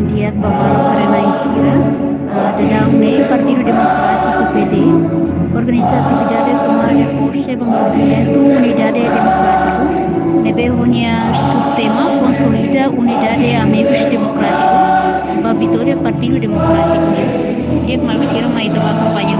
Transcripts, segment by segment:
dia Pablo Carena Isira Dedaume Partido Democrático PD, Organizatividade Tomada de Posse do Movimento Unidade Democrático, Nebehonia Subtema Consolida Unidade Amigos Democrático, Ba Vitória Partido Democrático, dia Malsira Maida Ba Campanha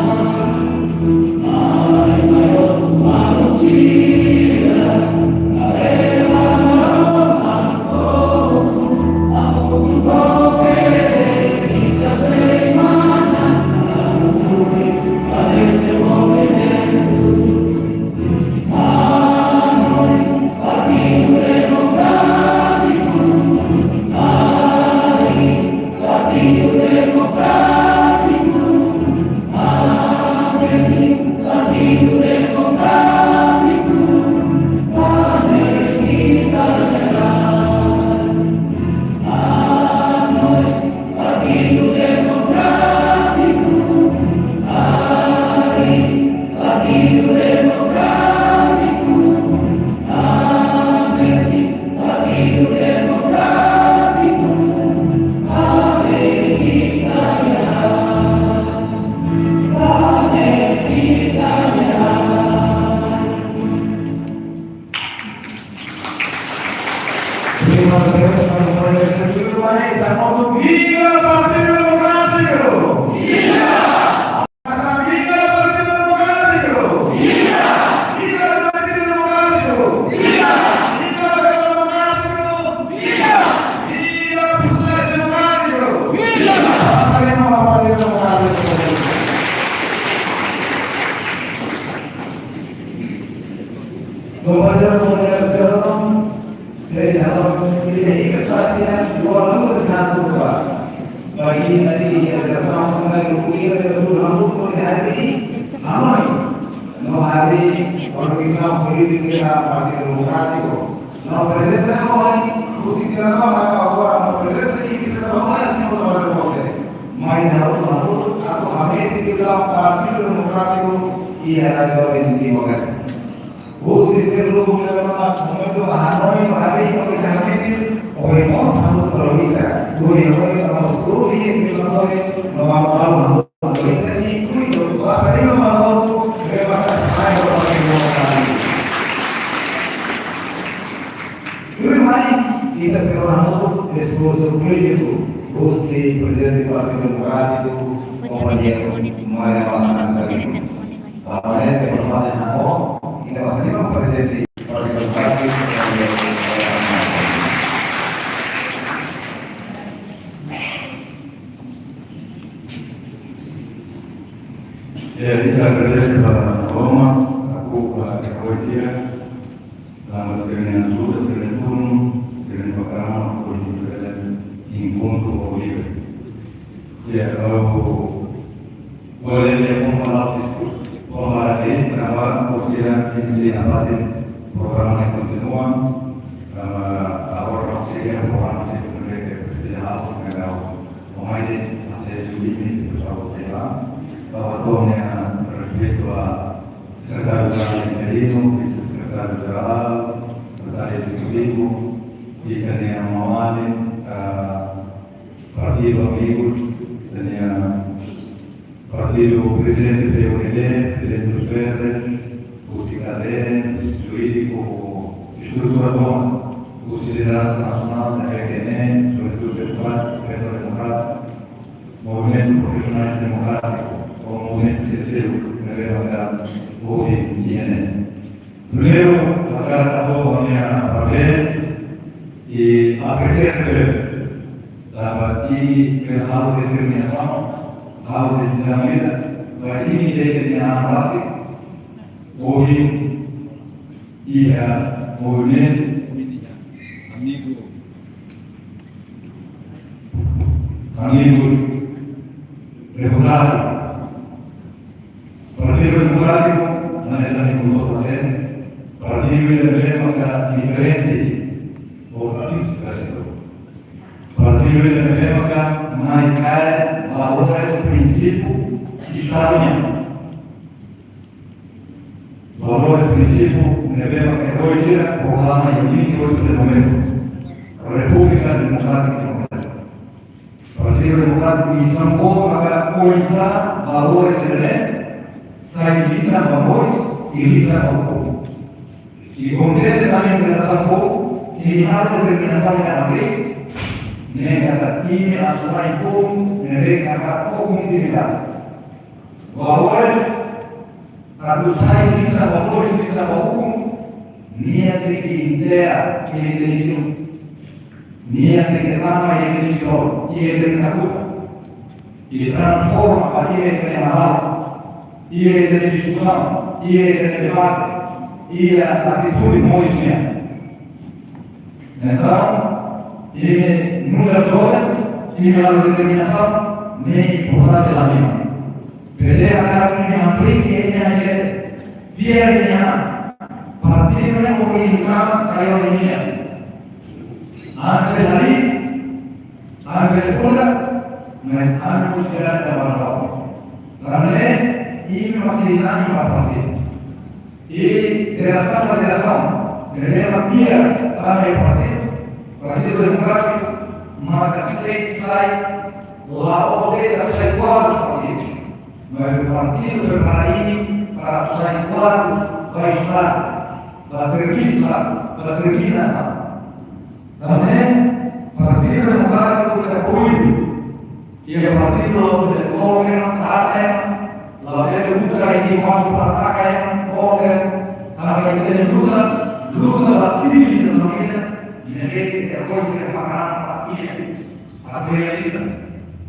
bagi tadi bersama saya berkumpul betul rambut oleh hari aman hari organisasi politik kita Partai Demokratik. Nah, presiden awal musik kita maka awal presiden ini sudah banyak yang berbuat proses. Main harus rambut atau hamil kita Partai Demokratik ia adalah yang demokrasi. Khusus seluruh masyarakat membantu Hanoi hari ini kami oleh pos rambut kita. Dua orang yang masuk di Minnesota melakukan kita ini itu bahasa ini mau bebas saya orang yang hari kita sekarang itu diskusi itu kursi presiden Partai Demokrat itu menyampaikan saya awalnya pertanyaan aku kita masih presiden Partai Demokrat ya kita agradece kepada Roma, aku Ecoesia, dalam segala ajuda, segala turno, segala programa, político del encontro Bolívar. Ya kalau boleh dia mengalami pembahasan kenapa Ecoesia ini dapat program yang continua, ahora sería program que se llama Megao, pemain masih ini bersama saya. Bahwa respecto a secretario general interino, vicesecretario general, secretario ejecutivo y tenía Mamani, partido amigos, tenía partido presidente de UNL, presidente de los verdes, Ucicadén, jurídico, estructura común, lideranza nacional, de EGN, sobre todo sexual, Centro Democrático, Movimiento Profesional Democrático, o movimiento terceiro, primeiro lugar, hoje e INE. Primeiro, tratar a toda a minha papel e aprender a partir de uma determinação, uma decisão, vai limitar a base, hoje e a movimento amigos regulares. Partido Democrático, não é nem com outro partido democrático diferente, ou partido democrático mais caro, valores, princípio e caminho. Valores, princípio, devemos hoje proclamar em 28 de novembro, a República Democrática. democrático Islam maka kuasa valores sai Islam valores e Islam hukum. E concretamente nessa hukum ini ada determinação da lei, nega time assurai hukum, nega hukum atividade. Valores atau sai Islam valores Islam hukum niat ideia que ele niat que nama yang disebut ia berlaku ia transforma a ia mengenal ia berdiskussão ia debate ia atitude moisnya então ini muda horas ini adalah determinação nem importante la mia perder a minha que ele é fielnya partirnya menginginkan saya ini Ambil hari, ambil pula, mas ambil jalan dalam Allah. Karena ini masih nanti apa ini gerakan, mereka dia ambil parti demokrasi, maka selesai lalu kita selesai kuat parti. Maka parti berkali ini para selesai kuat baiklah, berservislah. También, partido democrático de apoyo y el partido del gobierno la ley busca y más para que también tiene duda la civilización y la ley de apoyo se pagará para realizar.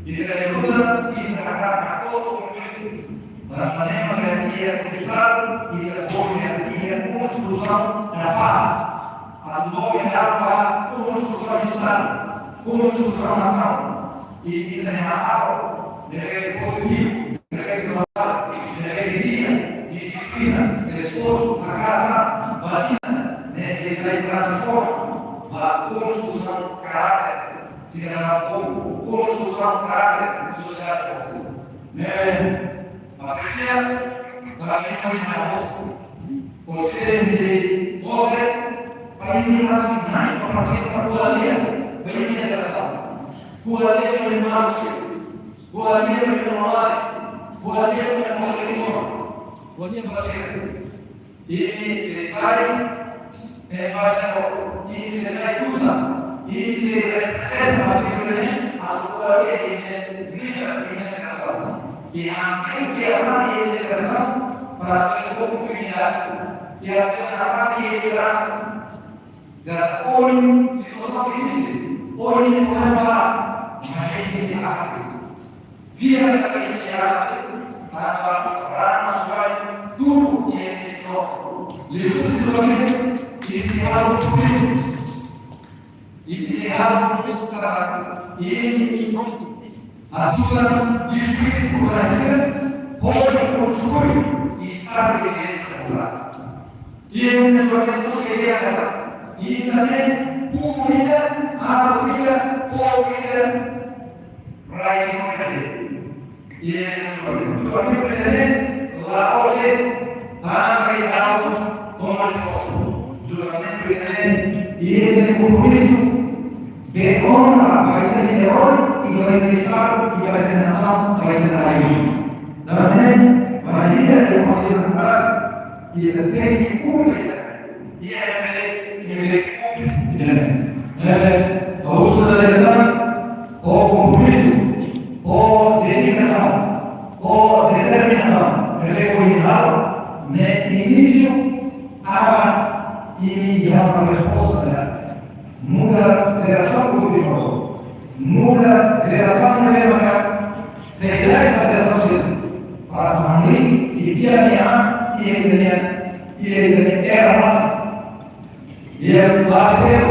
Y tiene duda y sacar a todo la manera de utilizar y de apoyo y de construcción de la paz. Atau apa konstruksi nasional ini kita tahu dari positif dari semangat dari dia disiplin esforço casa batina necessidade transforma construção caráter se não construção caráter social manusia bagaimana você ini masih naik kita kualiah banyak dasar kualiah yang manusia kualiah yang moral kualiah yang moral kualiah besar ini selesai bahasa ini selesai juga ini selesai materialnya atau kualiah ini bisa dasar yang akhirnya ini dasar para pemilihan yang akan dijelas dan poin situação ini, poin yang menambah menjadi siapa? Via dari siapa? Tanpa peran masuk tuh yang disebut lebih sebelumnya disiapkan ini pronto aturan distribuir Brasil poin construir estar dentro e menjadi seria e também pública, pública, raio e lá hoje vai dar e ele compromisso de honra vai ter erro e vai ter estado e vai ter nação vai ter raio também vai ter e ele tem pública e ele harus melakukan kompromiso, dedicação, determinação, recuidar, início e dar uma resposta. Muda geração continua, muda geração leva será a geração para manter e viajar e ele yang hasil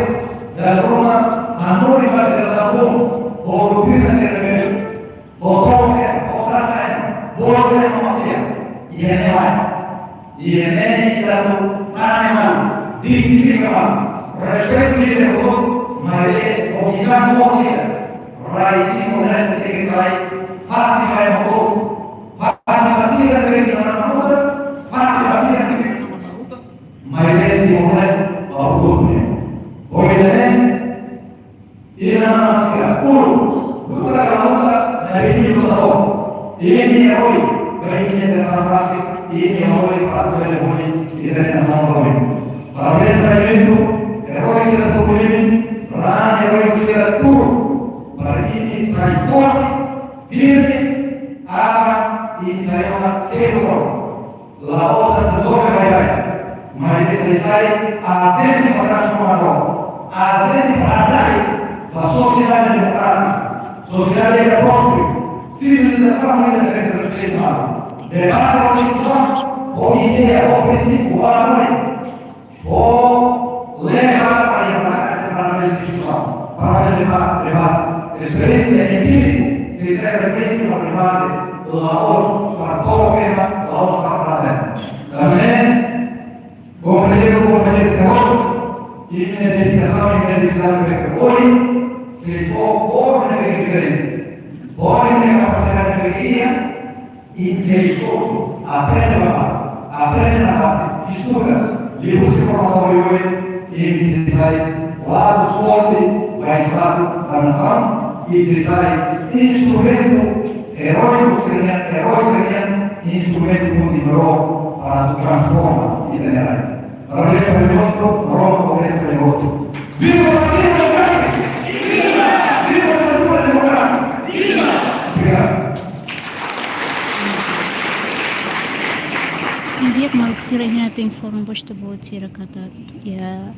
dari rumah anu dibahas hukum, orang tidak orang boleh mengatakan, ia itu tanam dikira respect diri hukum, mereka bisa mengatakan, rakyat mulai terkesan, fatih kaya hukum, fatih masih ada di mana mana, fatih masih ada di mana mana, mereka dimulai Oleh ini nama masyarakat, putra hidup tahu. Ini holy, baiknya saya kasih. Ini holy, atau yang holy, kita yang sama holy. Kalau saya itu, holy kita tuh ini, peran holy kita tuh. Ini saya kuat, firme, aman, ini saya amat seguro. Laos sesuatu baik-baik. Mari selesai, azen di pada semua azen di pada sosial demokrasi, sosial ekonomi, civilisasi yang terus dengan Islam, ideia, prinsip, valor, levar para a instituição, para levar experiência empírica, que serve experiência para levar laos para todo o tema, laos para a também, como ele e minha dedicação e minha decisão de hoje, se for pobre na igreja, pobre na capacidade de alegria, e se esforço, aprenda a parte, estuda, livros de formação de hoje, e se sai lado forte, mais fraco da nação, e se sai instrumento heróico seria instrumento continuou para transformar e generar. Para ele foi outro, Roma Congresso foi outro. Viva a democracia! Viva! Viva a democracia! Viva! Obrigado. Dia kemarin sirahina tu inform bos tu buat sirah kata ya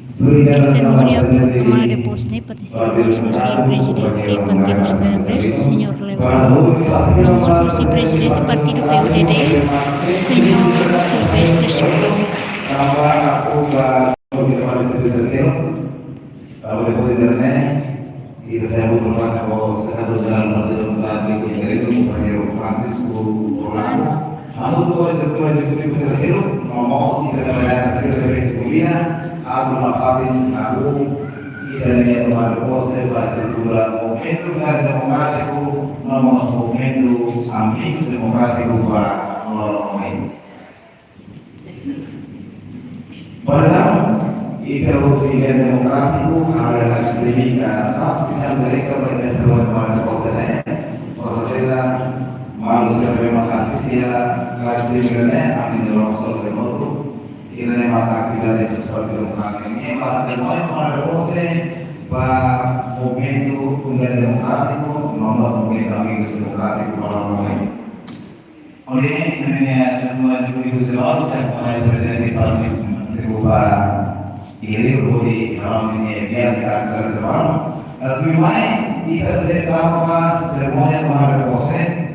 ceremonia tomada de posse participaron susi presidente Partido Verdes señor Leonardo nomor susi presidente Partido PUDD señor Silvestre Schmidt. Y saya berterima kasih senador dalam Partai Demokratik yang compañero Francisco Rolando. Amo todo ese sector ejecutivo tercero, vamos a trabalhar a Secretaria de Economia, a uma parte na rua e também tomar posse para a estrutura movimento democrático, nosso movimento amigos democráticos para o momento. Padahal itu sehingga demokratiku adalah sedemikian transmisi mereka pada seluruh proses manusia memang kasih dia kasih dia amin dalam soal remote ini mata aktivitas sesuatu demokrasi ini masih semua pada proses pada movimento democrático nomor movimento amigos democrático para o momento. Oleh ini semua juga selalu saya mengenai presiden partai terbuka ini berarti dalam ini biasa kita selalu lebih baik kita sekarang semuanya pada proses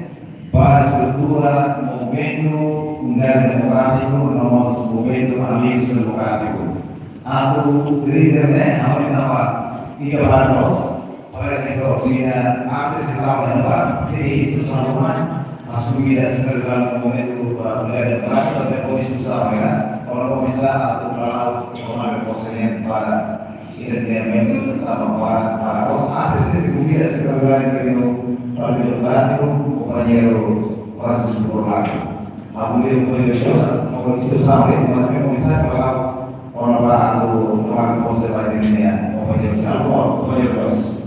para a estrutura movimento democrático nosso movimento amigos democrático. Aku dizer ahora estaba y que para nós parece que oficina antes estava na se isso sama assumir essa perda no momento democrático depois isso sabe kalau começar a falar tomar consciência para identificamento para nós antes de cumprir essa perda no Partido Democrático, compañero Francisco Rolando. Aku dia punya dosa, mau itu sampai masih bisa kalau orang baru orang konservatif ini ya, mau punya siapa, punya dosa.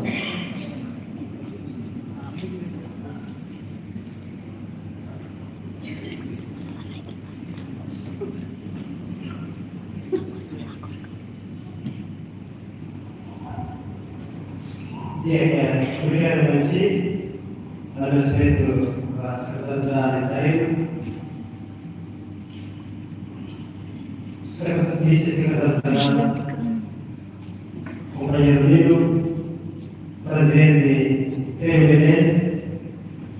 Ya, kemudian masih ada satu sekretariat dari sekretariat compañero Lilo, presidente PUDD,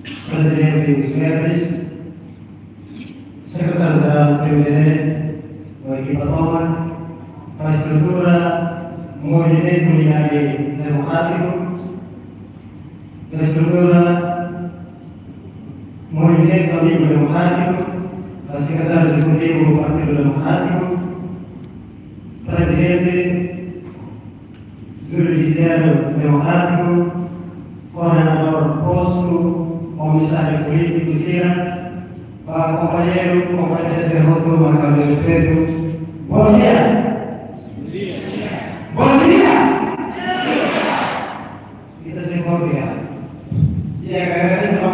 presidente Verdes, secretário geral PUDD, o equipa Toma, a estrutura Movimento Unidade Democrático, a estrutura Movimento Amigo Democrático, a secretária executiva do Partido Democrático, presidente do Judiciário Democrático, coordenador posto, comissário político, CIRA, para companheiro, companheira Serroto, Marcado Respeito. Bom dia! Bom dia! Kita se convidar. E agradeço a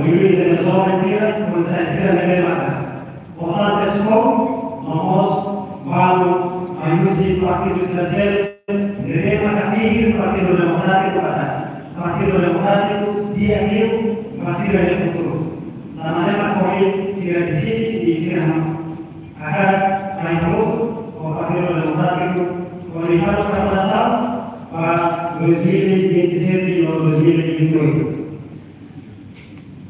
contribuire della sua mestiere come se essere nelle mani. Portante scopo, nomos, valu, ayusi, partido social, debemos aquí, partido democrático, partido democrático, día a día, masih ada futuro. Namanya Pakoi, Sirasi, di Siraham. Akan naik turun, partido democrático, melihat pada masa pada 2027 atau 2028.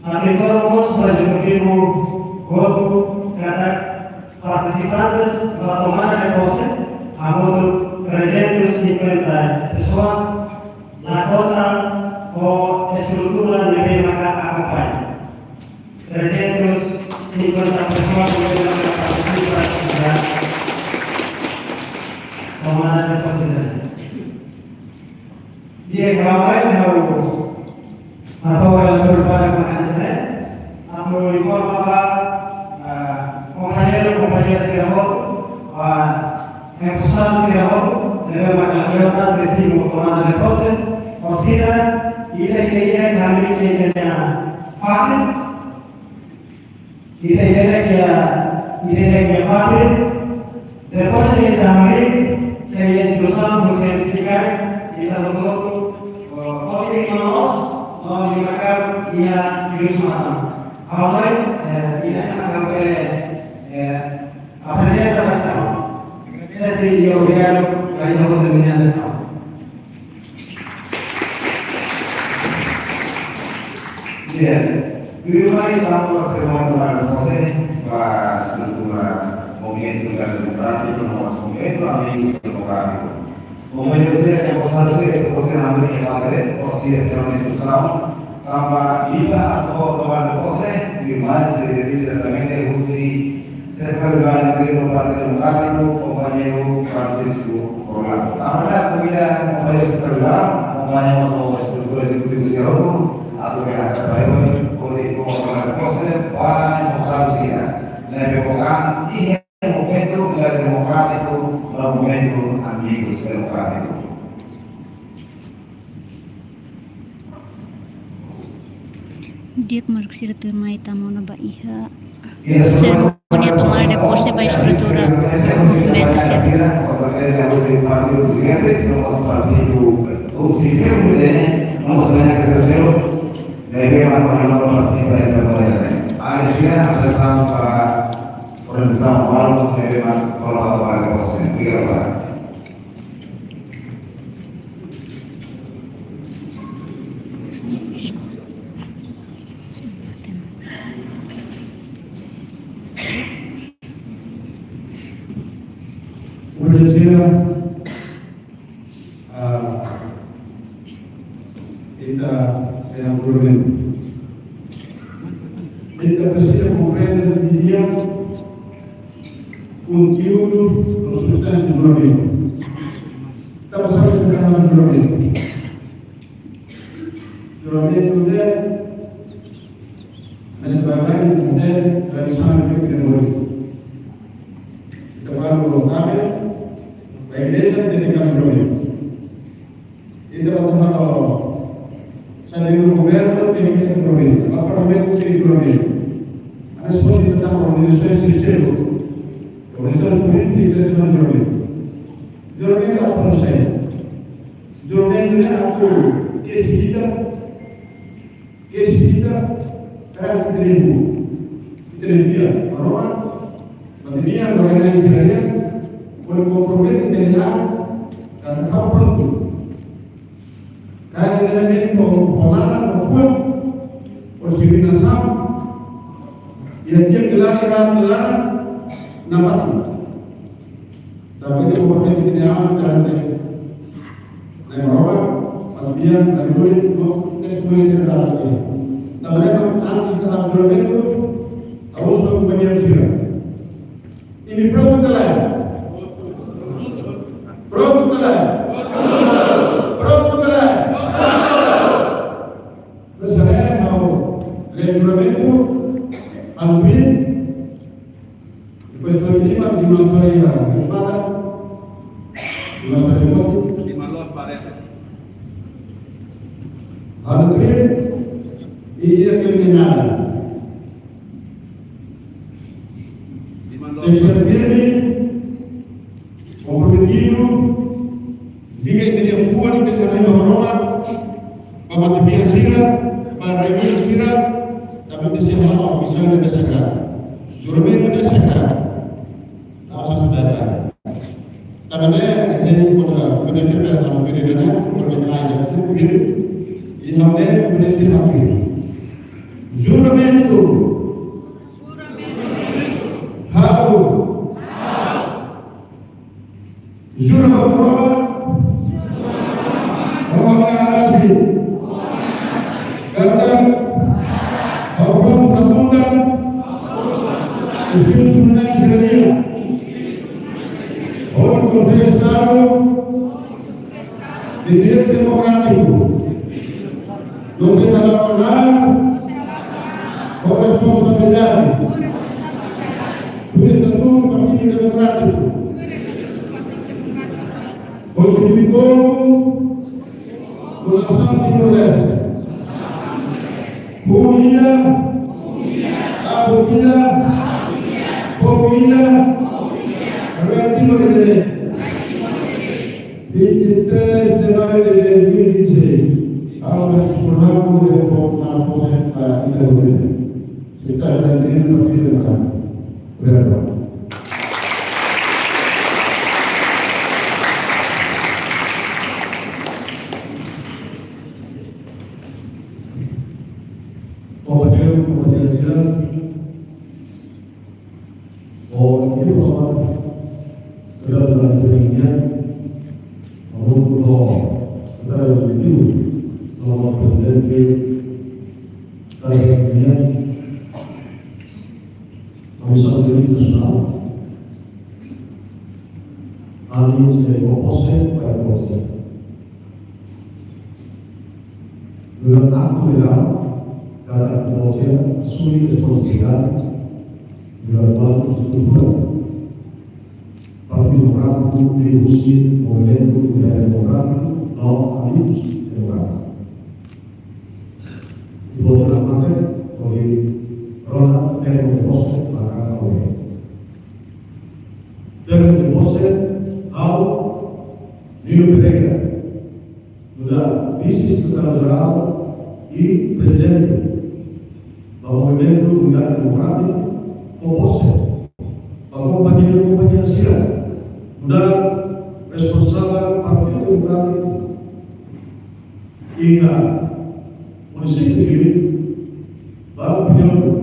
Akhirnya vamos fazer o primeiro voto cada participantes da tomada de posse a voto 350 pessoas na cota ou estrutura de maka acompanha. 350 pessoas que participam da tomada de posse. Dia kemarin atau yang berbalik dengan saya, atau inform apa kompanyer sirahot, empusan sirahot, dengan mengajarkan sesi muktamar dan proses, konsider ide-ide kami ide-ide fakir, ide-ide fakir, depois de kami saya susah mensensikan kita untuk politik menos menggunakan ia virus mata. Awalnya tidak akan apa saja dapat tahu. Kita sih diobrolkan kali itu dengan sama. Ya, dimulai tanpa semuanya proses struktura movimento democrático, nosso movimento amigos democráticos. Como eu sei que você não tem padre, você é uma instituição, tanpa viva atau tomar posse, e mais diretamente você secretário do Partido Democrático, companheiro Francisco Orlando. Tanpa comida companheiro secretário, acompanhamos a estrutura executiva atau que hasta para hoy como tomar posse, para mostrar si na época e movimento democrático, movimento amigos democráticos. Dia kemarin sira turmai tamu na baiha ceremonia tomar de posse para estrutura movimento sira. Organização Paulo deve colaborar com você. Obrigado. Kita sedang bermain. Kita precisa compreender o dia conteúdo no sustento do movimento. Estamos falando do canal do movimento. O movimento é a sebagai model tradisional do movimento. Kita falamos do kami, a igreja dedicada ao movimento. Kita falamos sabe o governo tem que ter movimento, o parlamento tem que ter movimento. A responsabilidade da organização sistema, a organização política tem que ter movimento. Geralmente a processo, geralmente a que cita para terima, orang, pandemia, organização, boleh kompromi dengan dan kapal. Kaya namin pengolahan maupun posibilitas yang dia gelaran dapat. Tapi itu bukan kenyamanan dan orang Albion dan boleh untuk ekspresi dalamnya. Dan mereka anti dalam itu harus menjadi ini produk lain. Regulamento Alvin depois foi lima de uma faria espada uma faria lima los parete Alvin idea kriminal. Tensione firme, comprometido, liga que buat kita dengan hormat, pematian sira, para ibu sira, tapi disiapkan ofisial dan segera. Jurumen dan segera, langsung sudah. Karena ini pada benar-benar kalau benar-benar berbeda itu begini, ini namanya benar-benar begini. Juramento. How? Jura prova. Roga asli. Kata. Hukum aturan. Espírito da cidadania. Órgão contestado. Direito democrático. Não se relacionar com responsabilidade. Estatuto Partido Democrático. Constituiu Nação Timor-Leste. Unida, abolida, comida, Retiro de Lei. 23 de maio de 2016. Ao explorado de forma aposenta interrompida. Se trata de Partido Democrático. Obrigado. Kemudian silakan. Oh, ini Bapak sudah berlanjutnya untuk saudara itu selama berjanji kayaknya Komisi Nasional ahli dari opose pada opose dengan aku bilang karena opose sulit responsabilidad dengan waktu setubuh Partido Democrático distribuir movimento democrático não amigos democráticos e vou dar uma porque Rona é um negócio para alguém. Tem um negócio ao Nilo Pereira, da vice-secretário-geral e presidente do Movimento Unidade Democrática, com você, companhia Sira, da responsável Partido Democrático e a município de Bapilhão.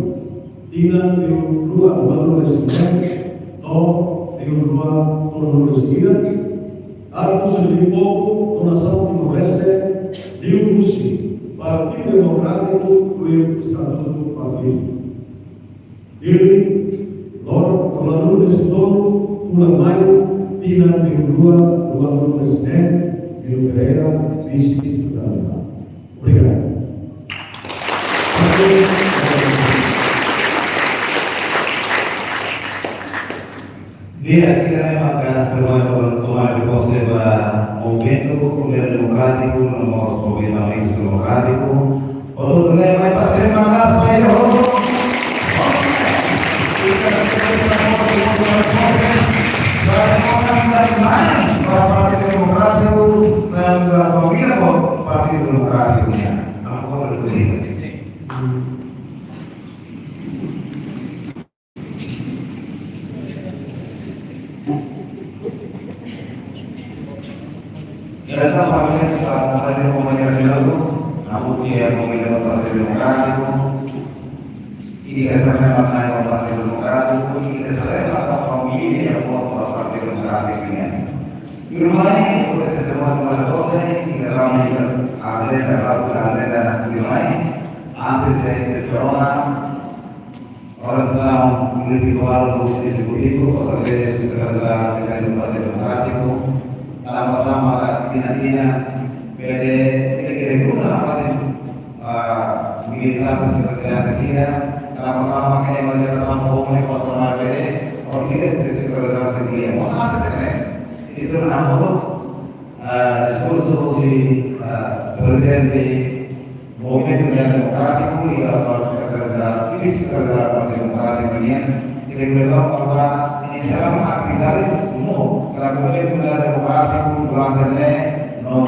Tina yung dua baru resmikan atau yung dua baru resmikan atau selipo donação Timor-Leste diurusi Partido Democrático do Estatuto do Partido. Ele, lalu desse todo, bulan Maio, Tina yung dua baru resmikan yung Pereira vice-secretário. Obrigado. Dia kita maka sebuah pertemuan di Koseba Movimento Popular Democrático, nomor Movimento Democrático. Untuk terima kasih banyak supaya Partido Democrático sampai pemilihan Partido Democrático-nya. Aku berdua. Essa família está fazendo comunicação, namun dia memilih Partido Democrático, ini kesannya maknanya Partido Democrático, ini kesannya apa família yang mau Partido Democrático ini. Di rumah ini proses semua proses di dalam azan di rumah ini, antes dari seseorang orang sedang memiliki keluar posisi eksekutif, atau dari sekretariat Partido Democrático. Sama-sama tina-tina pede rekrutan apa militan seperti Sina sama-sama kayak wajah sama komunik sama pede presiden sekretariat sekalian mau sama saja itu nama diskursus si presiden di Movimento Pemilihan Demokratiku ya atau Sekretaris Jenderal Partai Demokratik Union sehingga beliau bahwa ini adalah aktivitas umum karena Pemilihan Demokratiku berlantai no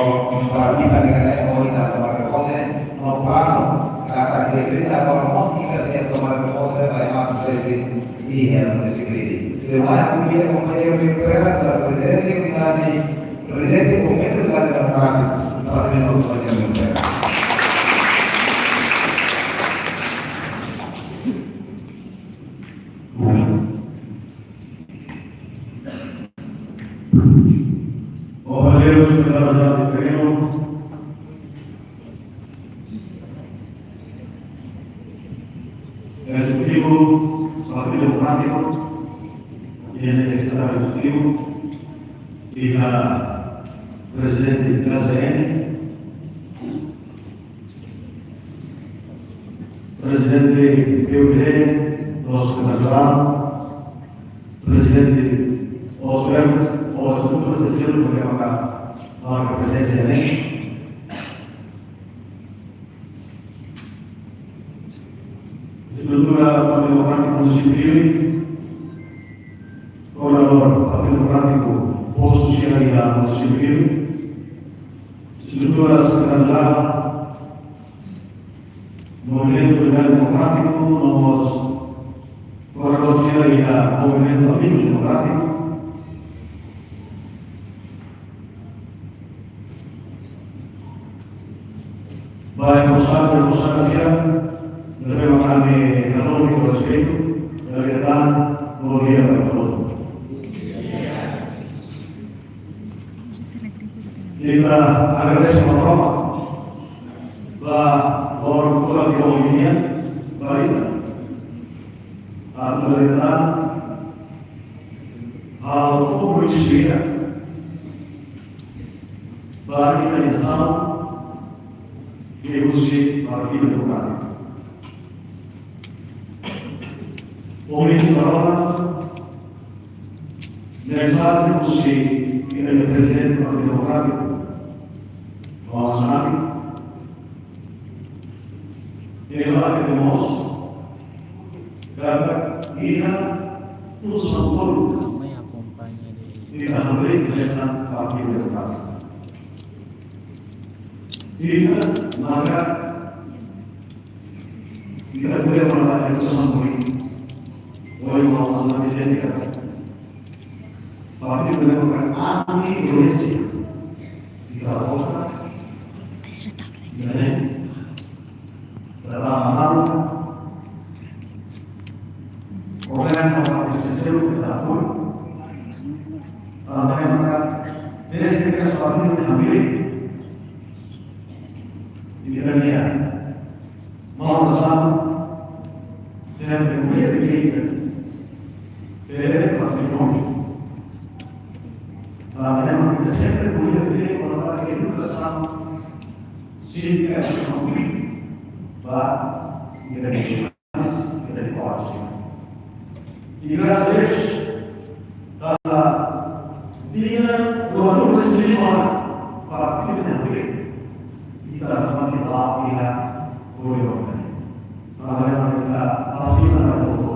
bagi bagi komunitas Tomar Kose no plano kata kita kalau mau kita siap Tomar Kose saya masuk dari iya musisi ini. Terima kasih kepada Presiden Komite Demokratik Partai Demokratik. Compañeros ciudadanos del terreno, el Ejecutivo, Partido Democrático, y el Secretario Ejecutivo, y la Presidente de la CN, Presidente de PUD, los secretarios, Presidente o los estructuras de cielo que van a presencia en él. Estructura Partido Democrático Municipio, Orador Partido Democrático Post Socialidad Municipio, Estructura Secretaria, Movimiento Democrático, los Orador Socialidad, Movimiento Amigos Democráticos. Baik Ustaz siang, terima kami kami respeto dari Tuhan, gloria bagi Tuhan. Kita agradecemos a Roma, por toda la comunidad, baik, a toda al povo de Chile, baik kita bersama. Diusi Partido Democrático. Momento ahora, mensaje diusi el Presidente del Partido Democrático, Juan Sanami, que tenemos cada día un santuario y la iglesia Partido Democrático. Kita maka kita boleh melakukan kesempatan ini. Oleh Allah dijadikan. Tapi dengan anti Indonesia kita lakukan. Jadi dalam hal orang kita pun maka dia sebagai sesuatu yang diambil. Dia mau bersama saya berkuliah di Pakistan. Memang saya berkuliah di Pakistan itu bersama sehingga ekonomi bah kita di Pakistan. Jika dia dua sendiri orang para kita kita dapat kita lihat boleh orang. Kalau kita pasti ada foto.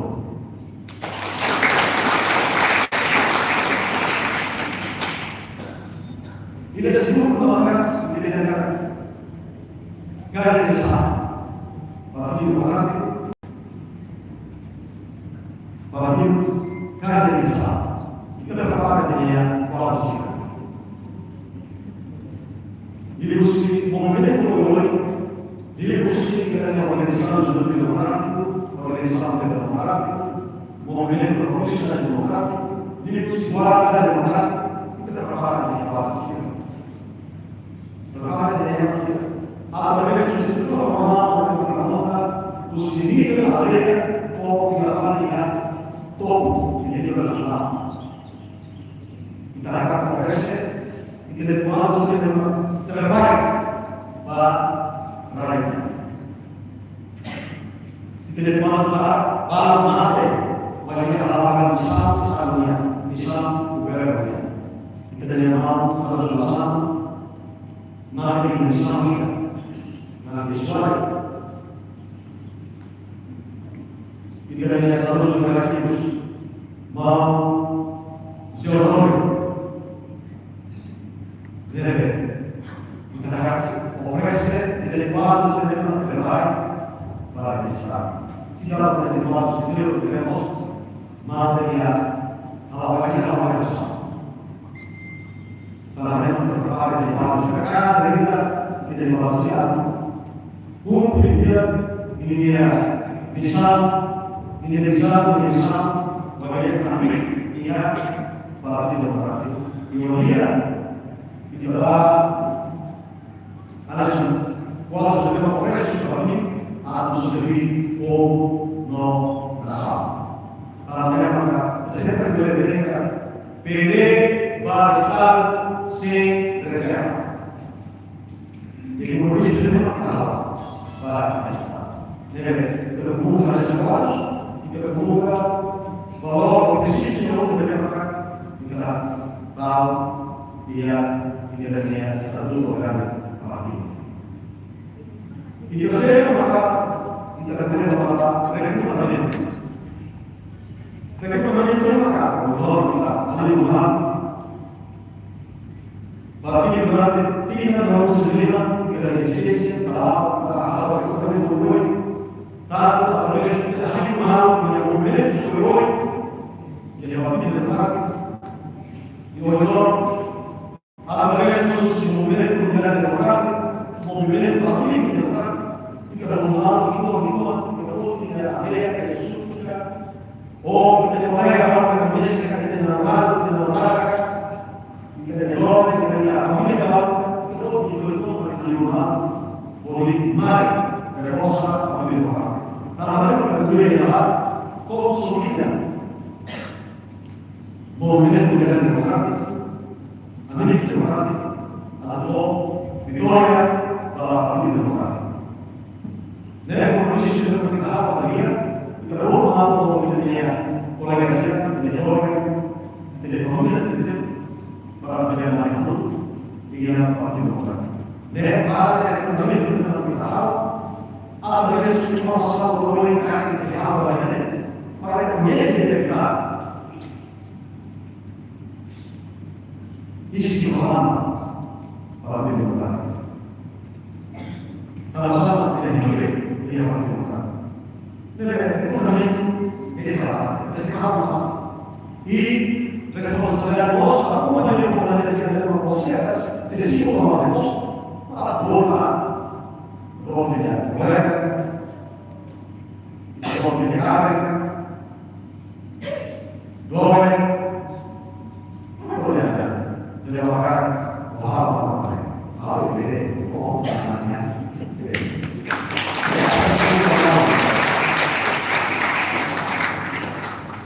Bila sebelum maka kita dengar garis besar Partido Democrático, Partido garis besar kita berapa dengan koalisi. Dilusi movimento hoje, dilusi que tem a organização do democrático, organização democrática, movimento profissional democrático, dilusi guarda democrático, kita trabalha em parte. Trabalha em parte. Através de estrutura formal, os civis da lei, ou da prática, todo internacional. Kita akan conversa e que depois trabalho para rakyat. Kita dimanfaatkan para mati bagi hal-hal besar sekalian, Islam budaya. Kita dimanfaatkan satu sama mati Islam, mati Islam. Dikiranya selalu beraktif mau jodoh deve ragazzi offrire delle quadre delle note per vai para estar si ya lo tenemos si lo tenemos material ahora ya lo vamos a para preparar el paso acá de vida y de negociar un primer idea misal bagaimana kami ia para demokrasi ideologia alasan kuasa sebagai operasi kami atau sendiri no nasab. Kalau mereka saya berbeda PD basal sin reserva. Jadi murid sudah tahu para kita. Jadi ketemu sesuatu, ketemu bahwa posisi yang mereka kita tahu dia idealnya satu orang mati. Itu saya maka kita katakan bahwa rekomendasi itu maka bahwa kita ahli Tuhan. Berarti berarti tidak harus sendirian kita diskusi tentang hal yang kita buat. Tapi kalau kita ahli Tuhan yang benar sesuai jadi apa kita lakukan? Yono Abraham terus kemudian mobil pagi kita rumah itu tidak ada yang suka kita mulai orang biasa kita normal kita dorong kita ambil kita di rumah boleh mai berdosa ambil rumah karena mereka berdua kok sulit mobil itu dengan Amerika Demokratik atau Victoria para demokrat. Dan kondisi seperti apa dia? Kita mau menjadi organisasi Victoria, tidak komunitas para pejabat itu dia parti demokrat. Dan ada yang kami tidak tahu apa yang semua masalah boleh kaki siapa ini. Mereka biasa tidak isi orang para demokrat. Kalau sama tidak boleh dia para demokrat. Jadi ekonomi itu salah. Sekarang ini responsabilitas bos, aku menjadi komandan yang berproses. Jadi siapa orang bos? Para bola, boleh, boleh kari, boleh. Jawabkan bahwa hal ini namanya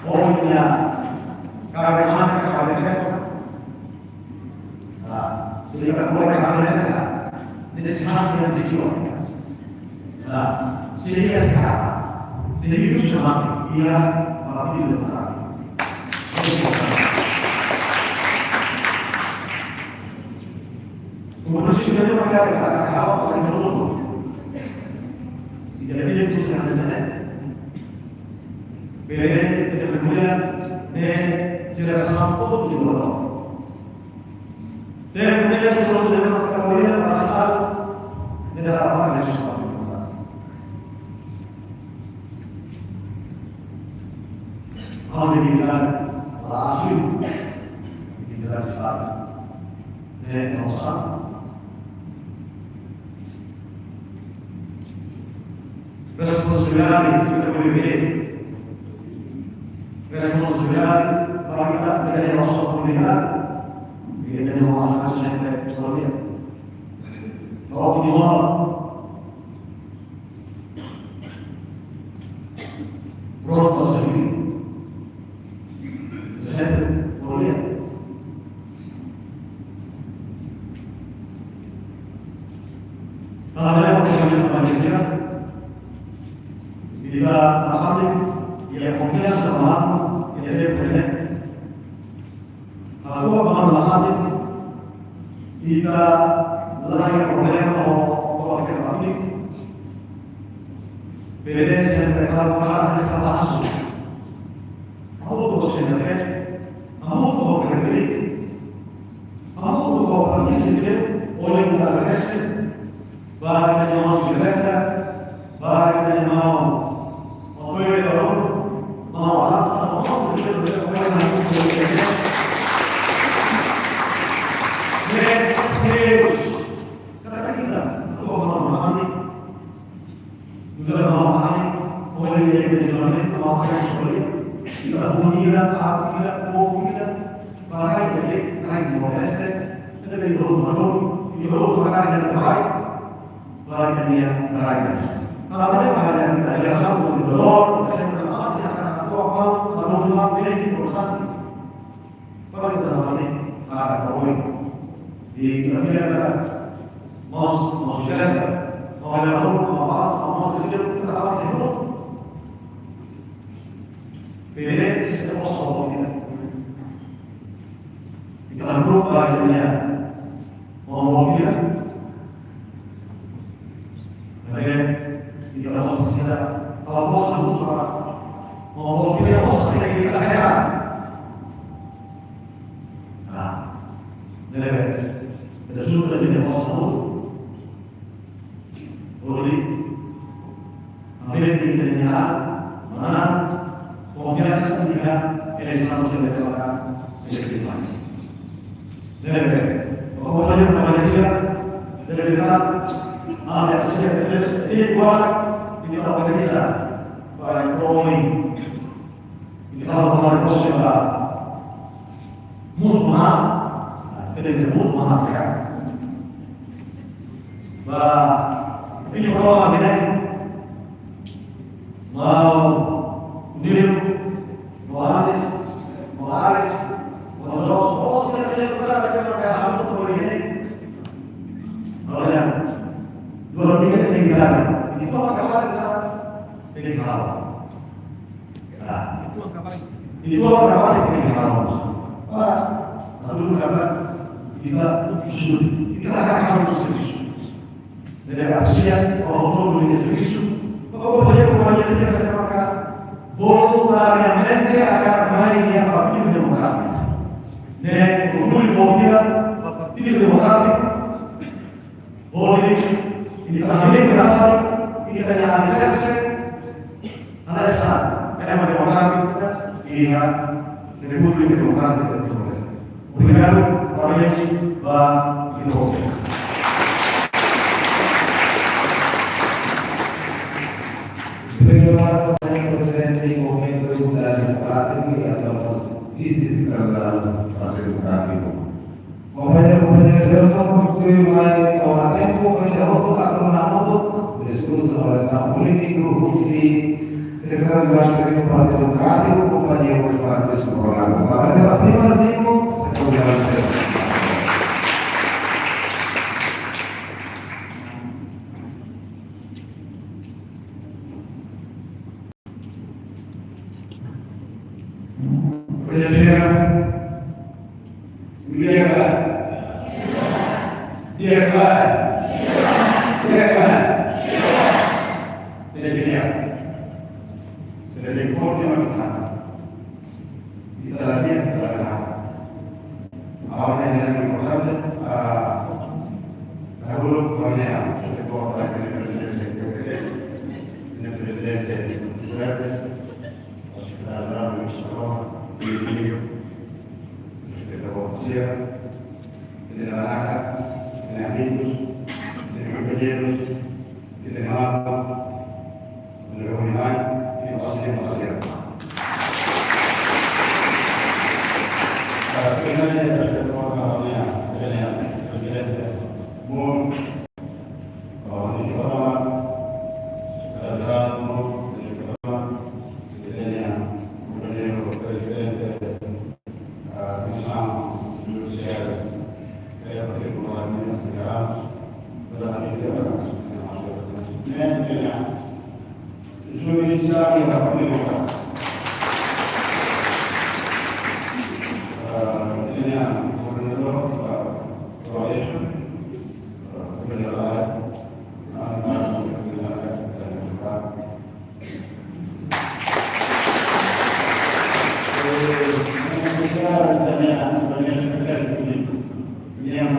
punya kawan-kawan sehingga mereka kawan-kawan ini sangat tidak secure sehingga sekarang sehingga semakin ia makin demokrat. Kemudian sudah mereka katakan awal paling dulu tidak ada yang susah saja. Beda tidak kemudian dan tidak sampai juga. Dan kemudian sesuatu dengan kemudian asal tidak apa yang susah. Alhamdulillah, asli tidak susah. Dan susah. Responsabilidade que eu viver, responsabilidade para kita menjadi nossa comunidade e menjadi nossa gente história. Kalau di luar, pronto saja, gente boleh. Kalau ada yang Malaysia. Kita akan yang konfiansa sama yang dia punya. Kalau apa kita lahir problem atau kita PDS yang mereka lakukan secara langsung. Kamu tuh sebenarnya, kamu tuh berbeda, kamu tuh orang yang sistem, oleh kita berhasil, bahkan yang mau berhasil, bahkan yang mau orang, mau alasan, mau berhasil, orang yang berhasil. Kata kita, kalau orang memahami, juga memahami, oleh yang menjadi memahami sekali. Tidak mengira, tidak mengira, bahkan jadi naik di Polres, ada di itu makanan yang terbaik, bahkan yang terakhir. Kalau ada makanan yang tidak biasa, mendorong, saya berkata, saya akan apa, kalau ini perusahaan, kalau kita mati, ada poin. Di kita ada mau jelas, mau ada mau bahas, mau sesuatu kita apa itu. PDS sistem kosong kita. Kita grup bahannya mau kita. Kemudian kita mau kita kalau bos mau kita bos kita ada. Nah, kita sudah jadi bos boleh. Apa yang kita lihat mana? Confianza política en el Estado se declara espiritual. Como la permanecía de verdad a la sociedad igual y la permanecía para el hoy y la permanecía mutu mahal, tidak mutu mahal ya. Ini kalau ada mau Nil, Mohares, todos se hacen para que lo hagamos por bien. Ahora, lo que tiene que dar, y todo acabar de dejar. Itu acabar de dejar. Ahora, lalu acabar kita usul, kita akan serviço. Dari asia, orang punya serviço. Kalau banyak orang yang saya katakan voluntariamente agar mais a Partido Democrático. O Rui Bolívar, o Partido Democrático, e também trabalha e tem acesso a essa Câmara Democrática e a República Democrática de Portugal. Obrigado, parabéns, vá e volte. Presidente Momento da Democracia atau ISIS dalam proses demokratik. Komponen serta konstruksi mulai tahun tempo pada waktu atau menamuk diskusi oleh sang politik Rusi sekitar Partai Demokratik komponen proses program. Pada pasti masih sekolah.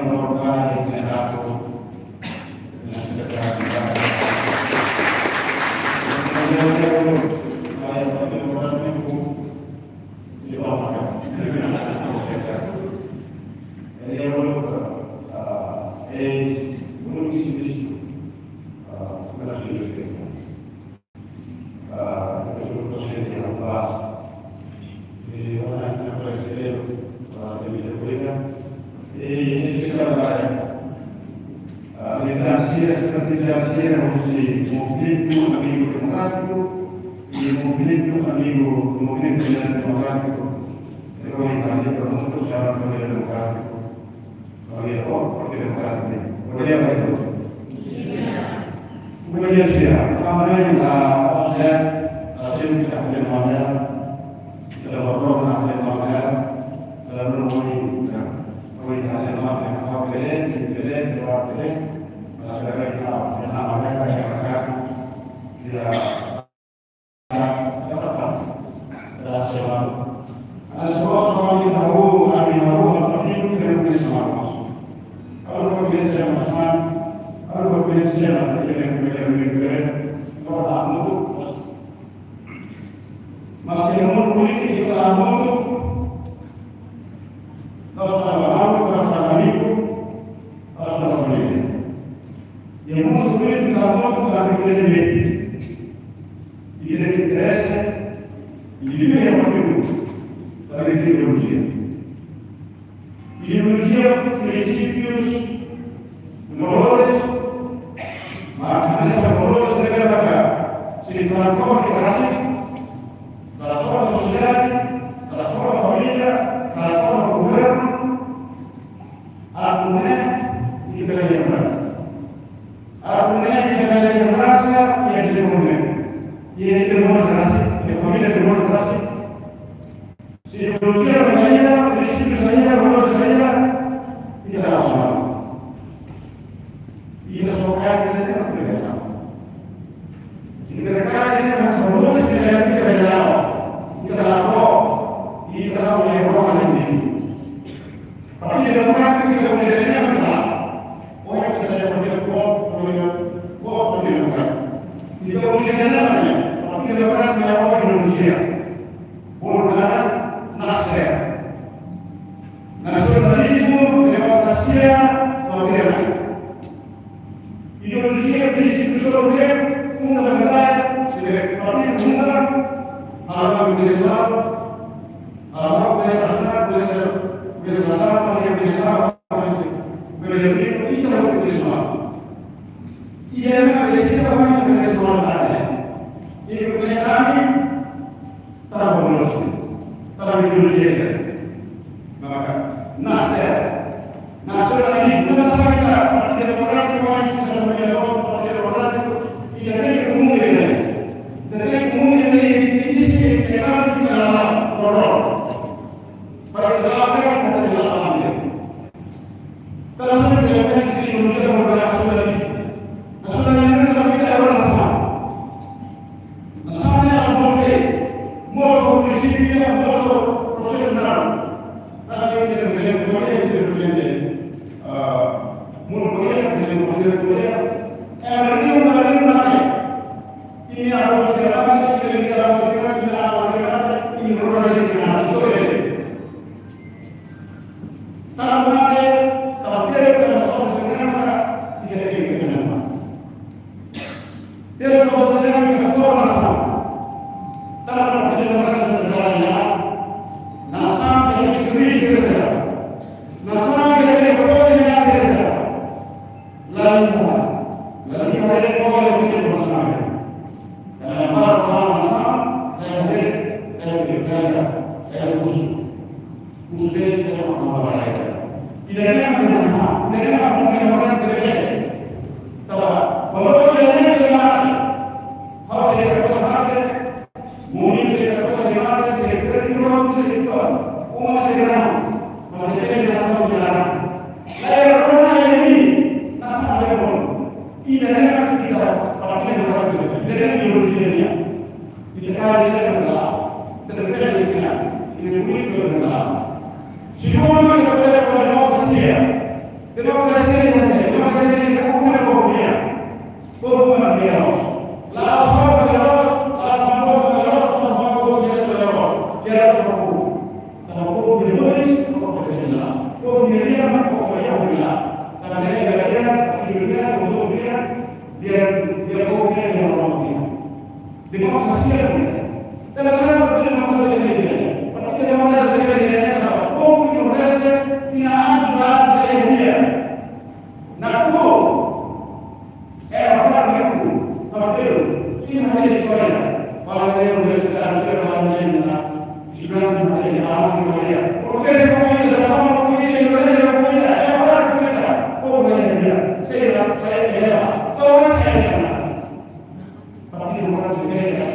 mengorbankan dengan aku dengan sedekah kita. Saya bagi orang itu dibawakan. Jadi kalau belum isi masih itu. Itu proses yang pas. Di orang yang presiden lebih dahulu ini bisa berada. Aliansi seperti aliansi Rusia, movimento amigo democrático e movimento amigo democrático. Eu vou entrar para o mundo chamado movimento democrático. Olha, porque democrático. Olha, vai tudo. Kemudian siapa? Kemarin saya hasil kita punya model, kita berdoa dengan model dalam menemui ada nama pilih, masyarakat kita nama mereka yang akan tidak dapat berhasil. Semua kita tahu, kami tahu apa itu kita boleh sama. Kalau kita bisa sama, kalau kita bisa kalau tamu masih umur politik kita tamu nós trabalhamos para cada amigo, para cada família. E é muito bonito cada um para a igreja. Igreja que cresce e vive a conteúdo da ideologia. Ideologia, princípios, valores, mas esses valores se devem pagar. Se transforma em classe, transforma a sociedade, transforma a família, transforma o governo. Artinya kita lagi merasa. Artinya kita lagi merasa yang sebelumnya. Ia demonstrasi, família demonstrasi. Si manusia berjaya, istri berjaya, rumah berjaya, kita langsung. Kita sokai kita tidak berjaya. Kita kaya kita masih belum berjaya kita berjaya. Kita lapor, kita tahu yang orang ini. Tapi di dalam kita ujiannya benar. Orang kita saya panggil kuat pendidikan. Kita ujiannya mana? Tapi di dalam kita Indonesia. Bukan Nasir. Nasionalisme, demokrasi, moderna. Indonesia prinsip sosial fundamental dari partai bunda, alam Islam, alam Islam, bersama yang bersama berbeda itu Islam. Ia mengasihi orang yang bersama ada. Ini Islam tak boleh, tak boleh. Maka nasionalisme sama kita, partai demokratik orang sama menjawab partai demokratik. Ia tidak kemungkinan, tidak kemungkinan ini kita dalam proses. Para dalam kalau saya bilang di Indonesia bernasionalisme, nasionalisme kita bicara orang sama. Nasionalnya harus musuh prinsipnya, musuh profesional. Nasional itu Korea. Ini harus dilakukan, ini harus dilakukan, ini Demokrasi ini hukumnya hukumnya. Hukumnya Laos. Laos mau Laos, Laos mau Laos, Laos mau Laos. Dia harus hukum. Kalau hukum ditulis, hukum berjalan. Hukum dia hukumnya hukumnya. Karena dia untuk dia hukumnya yang orang. Demokrasi ini. Tapi saya berpikir apa yang terjadi? Pada masa terjadi apa? Hukum Indonesia tidak anjuran saya dia. Nak hukum, apa yang hukum? Apa itu? Ini hanya historia. Kalau dia bersejarah, kalau dia sudah menjadi ahli historia. Oke, hukum ini adalah hukum Indonesia punya. Apa punya? Hukum Indonesia. Saya dia. Tahu saya. Tapi orang berbeda.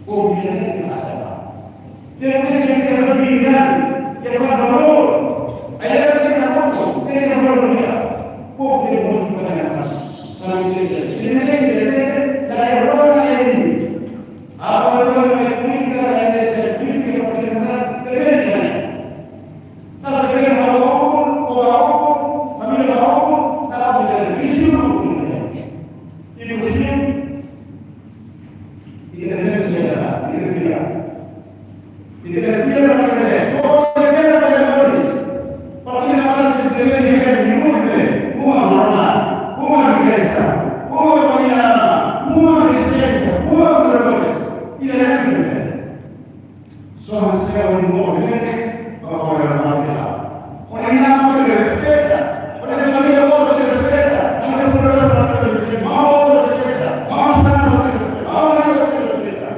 Hukum ini masalah. Dia tidak berbeda. Dia berbeda. Ada yang hukum. Dia berbeda. Hukum dia berbeda. Kalau ini dari orang lain. Apa yang mereka ada sertifikat pemerintah berbeda. Kalau kita hukum, família hukum, kalau sudah isu ini muslim. Tidak ada sejarah, tidak ada. Tidak ada sejarah pada dia. Kalau sejarah pada polis, kalau kita akan berdiri di rumah, rumah biasa, rumah pemilihan, rumah residensi, rumah berbagai. Tidak ada sejarah. Soal sejarah rumah biasa, kalau orang masalah, orang yang apa dia respecta, orang yang família apa dia respecta, orang yang berdoa mau respecta, mau sana respecta, mau respecta.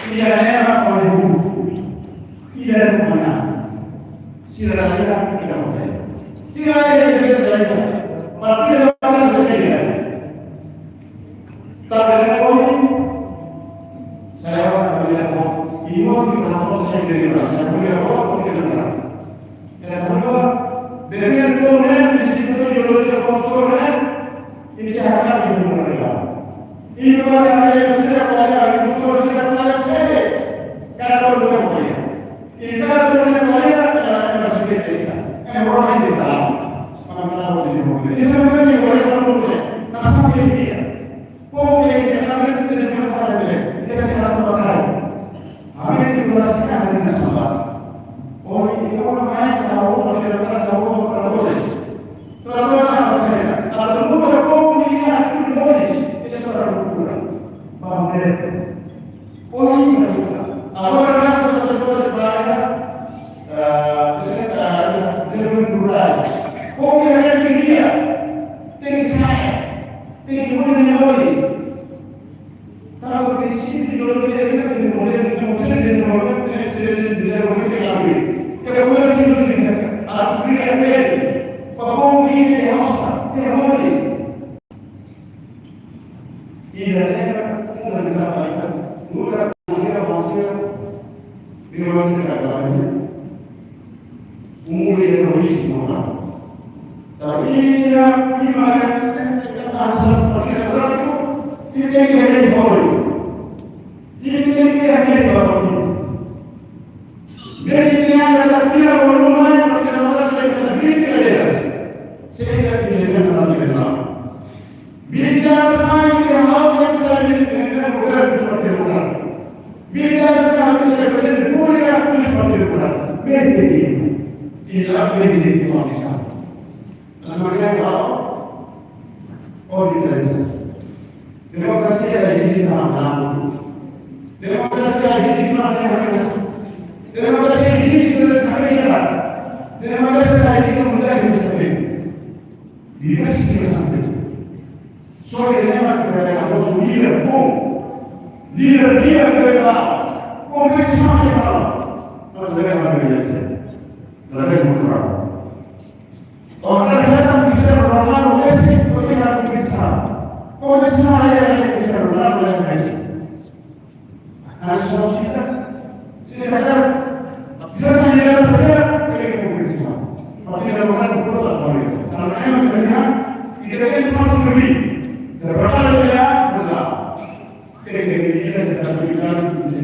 Tidak ada orang hukum, tidak ada mana. Siraya tidak boleh. Siraya tidak boleh. Tapi orang berbeda. Tapi kalau saya orang berbeda, ini orang berasal saya berbeda. Saya berbeda orang berbeda. Yang kedua, dengan Tuhan di situ ideologi konstitusional ini saya akan berbeda. Ini kalau yang sudah pada sudah saya kalau bukan boleh. Ini kalau bukan boleh adalah seperti ini. Orang ini tahu, mana boleh boleh. Ini sebenarnya boleh boleh. Tapi dia, boleh dia kami tidak bisa boleh. Kita tidak boleh. Kami diberaskan dengan sabar. Oh ini orang lain tahu, orang tidak pernah tahu kalau boleh. Kalau apa saya? Kalau bukan kau ini aku boleh. Itu sebenarnya kurang. Boleh. Oh ini juga. Agora nós estamos para como que a gente queria tem saia, tem muitos memórias. Estava preciso de outro jeito de morrer, não sei de novo, dizer o que é ali. Que é o assim, a cria dele, para bom que ele gosta, tem memórias. E a lembra, fundamental, nunca Biologi katanya, umur egoisme. Tapi yang dimana kita asal kita berlaku, kita yang boleh, kita yang boleh. Dari yang ada dia orang kita masalah kita kita ada. Saya tidak kenal. Bila semua yang harus saya dengan bukan seperti itu. Bila kami saya berada mulia seperti itu, beda tidak beda di Indonesia. Sebenarnya kalau organisasi demokrasi ada di mana? Demokrasi ada di mana? Demokrasi ada di mana? Demokrasi ada di mana? Dia sendiri sampai. Soalnya mereka harus leader pun. Leader dia mereka kompleks macam apa? Kalau saya mana biasa, lebih mudah. Orang yang bisa berlaku lesik, mereka bisa. Kompleks mana yang bisa berlaku lesik? Harus kita. Saya kita menjadi saja kita kompleks mana. Tapi kita bukan berlaku boleh. Kalau yang mereka kita ini masuk lebih. Berlaku dia berlaku. Kita tidak bisa berikan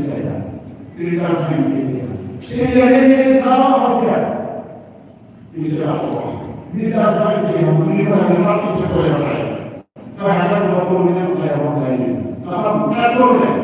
saya. Berikan saya. Sebenarnya tahu apa ini sudah apa? Ini dah sampai yang ini pada waktu itu boleh pakai. Kalau ada 20 minit saya orang lain, apa? Saya boleh.